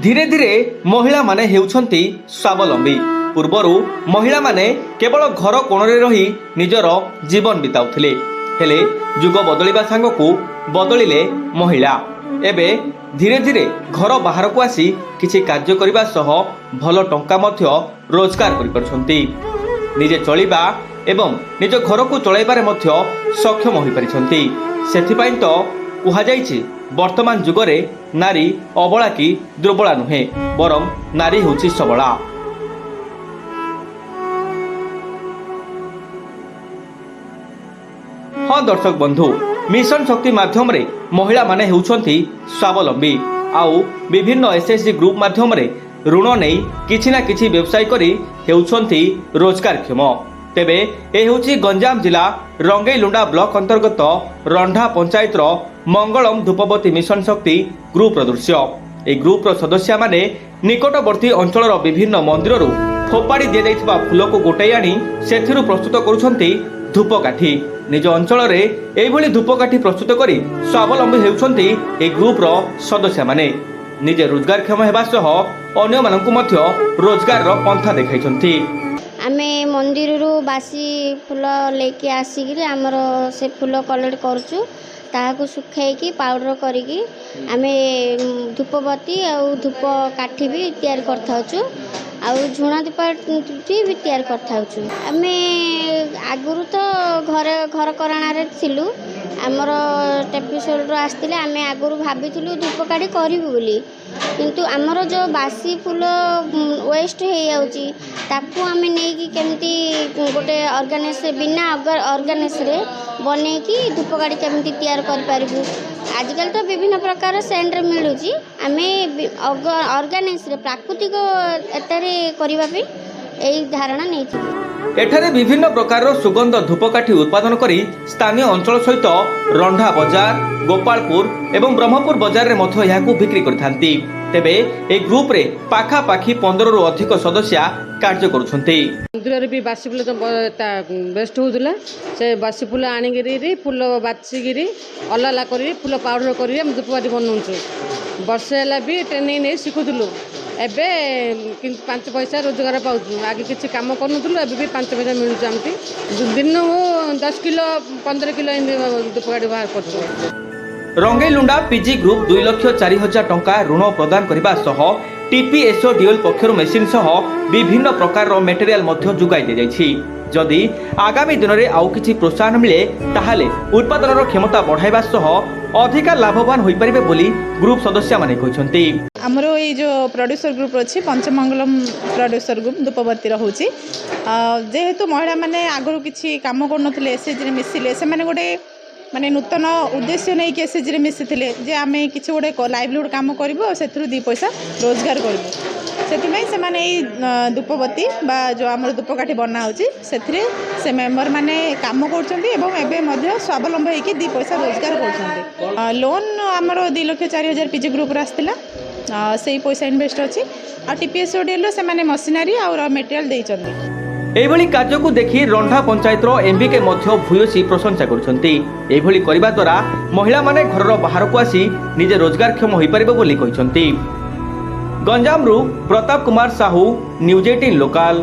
धीरे धीरे महिला माने हेउछंती स्वावलंबी। पूर्वरु महिला माने केवल घर कोणरे रही निजर जीवन बिताउथिले, हेले जुग बदलिबा सांगकु बदलिले महिला। एबे धीरे धीरे घर बाहर को आसी किछि कार्य करिबा सह भल टंका मध्य रोजगार करि परछंती। निजे चलिबा एवं निज घर को चलाइबारे मध्य सक्षम होई परिछंती। सेथिपाई तो कुहा जाइछि वर्तमान जुगरे नारी अबला कि दुर्बला नुहे, बरं नारी होछि सबला। हाँ दर्शक बंधु, मिशन शक्ति माध्यम रे महिला माने हेउछंती स्वावलंबी। आउ विभिन्न एसएचजी ग्रुप माध्यम रे ऋण नै किछि ना किछि व्यवसाय करी हेउछंती रोजगारक्षम। तेबे ए हेउछि गंजाम जिला रंगईलुंडा ब्लॉक अंतर्गत रंढा पंचायत रो मंगलम धूपवती मिशन शक्ति ग्रुप दृश्य। ए ग्रुप रो सदस्य माने निकटवर्ती अंचल विभिन्न मंदिर फोपाड़ी दिया जाइथिबा फूल को गोटाई आनी सेथिरु प्रस्तुत करुछंती धूपकाठी। निज अंचल रे एइभली धूपकाठी प्रस्तुत करी स्वावलंबी हेउछंती ए ग्रुप रो सदस्य माने। निजे रोजगारक्षम हेबा सह अन्य मानकु मध्य रोजगार रो पंथा देखाइछंती। आमे मंदिर रू बासी फूल लेके आसिक आमर से फूल कलेक्ट करूँ, ताकू सुखाई पाउडर करिकी आमे धूपबत्ती और धूप काठी भी तैयार करथाउछु आउ झुणा दीपटी भी तैयार करथाउछु। आमे आगुरु तो घर कराणा रे थिलु, आमर टेपिसोड आसतिले आमे आगुरु भाबिथिलु धूपकाठी करिबु बोली, किंतु आमर जो बासी फूल वेस्ट हो जाउची ताकू आमे नेकी केमती गोटे ऑर्गेनाइज बिना ऑर्गेनाइज रे बनेकी धूपकाठी केमती तैयार कर पारिबु। आजकल तो विभिन्न प्रकार सेंटर मिलुची, आमे ऑर्गेनाइज रे प्राकृतिक एतारे करिबा पे एई धारणा नेथि। एठारे विभिन्न प्रकार सुगंध धूपकाठी उत्पादन करी स्थानीय अंचल सहित रंढा बजार, गोपालपुर एवं ब्रह्मपुर बजार रे मध्य याकू बिक्री करथांती। तेबे ए ग्रुप रे पाखा पाखी 15 रु अधिक सदस्य कार्य करुछंती। मंदिर भी बासी फूल तो बेस्ट होउतला, से बासी फूल आनिगिरी फूल बाछिगिरी अलाला करी फूल पाउडर करी हम धूपकाठी बनौछु। वर्षे हला भी ट्रेनिंग नै सिखुथुलु, एबे किंतु 5 पैसा रोजगार पाउछु। आगे किछि काम करनुथुलु, एबे भी 5 पैसा मिलुछ। आमती दिन 10 किलो 15 किलो धूपकाठी बाहर करछु। रंगईलुंडा पीजी ग्रुप 2,04,000 टंका ऋण प्रदान करने सह टीपीएसओ डीएल पक्षर मेसिन सह विभिन्न प्रकार मेटेरियल मध्य जुगाई दि जाइछि। जदि आगामी दिन में आउ किछि प्रोत्साहन मिले ताहाले उत्पादन क्षमता बढ़ाइबा सह अधिक लाभवान होई परिबे बोली ग्रुप सदस्य माने कहिसंती। हमर ए जो प्रोड्यूसर ग्रुप अछि पंचमंगलम प्रोड्यूसर ग्रुप धूपबत्ती रहउछि। जेहेतु महिला माने आगरु किछि काम करनथिले एसएचजी रे मिसिले, से माने गोटे माने नूतन उद्देश्य नहीं कि एसएचजी रे मिसिथिले जे आमे किछि गोटे लाइवलीहुड काम करबो और सेथरु 2 पैसा रोजगार करबो। सेतिमै से माने ई धूपबत्ती बा जो हमर धूपकाठी बना होछि सेथिरे से मेंबर माने काम करछन्ती एवं एबे मध्य स्वावलंबी होइके 2 पैसा रोजगार करछन्ती। लोन हमर 2,04,000 पीजी ग्रुप रे आस्तिला, सेही पैसा इन्वेस्ट अछि आ टीपीएसओ डीएल से माने मशीनरी और मटेरियल देइछन्ती। एभली कार्य को देखि रंढा पंचायत एमबीके मध्य भूयसी प्रशंसा करुछन्ती। एभली करिबा द्वारा महिला माने घरर बाहर को आसी निजे रोजगारक्षम होई परिबे बोली कहिसन्ती। गंजामरू प्रताप कुमार साहू, न्यूज 18 लोकाल।